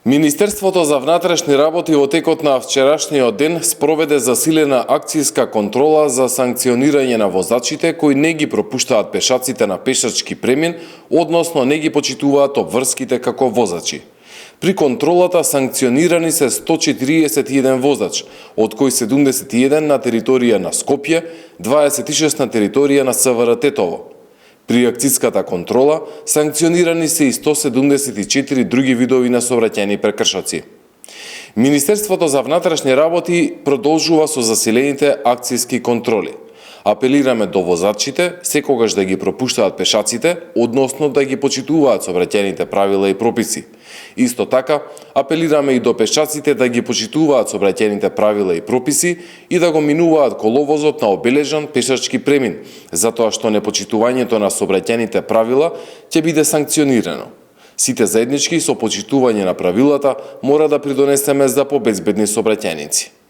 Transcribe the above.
Министерството за внатрешни работи во текот на вчерашниот ден спроведе засилена акцијска контрола за санкционирање на возачите кои не ги пропуштаат пешаците на пешачки премин, односно не ги почитуваат обврските како возачи. При контролата санкционирани се 141 возач, од кои 71 на територија на Скопје, 26 на територија на СВР Тетово. При акцијската контрола санкционирани се и 174 други видови на сообраќајни прекршоци. Министерството за внатрешни работи продолжува со засилените акцијски контроли. Апелираме до возачите секогаш да ги пропуштаат пешаците, односно да ги почитуваат сообраќајните правила и прописи. Исто така, апелираме и до пешаците да ги почитуваат сообраќајните правила и прописи и да го минуваат коловозот на обележан пешачки премин, затоа што непочитувањето на сообраќајните правила ќе биде санкционирано. Сите заеднички со почитување на правилата мора да придонесеме за побезбедни сообраќајници.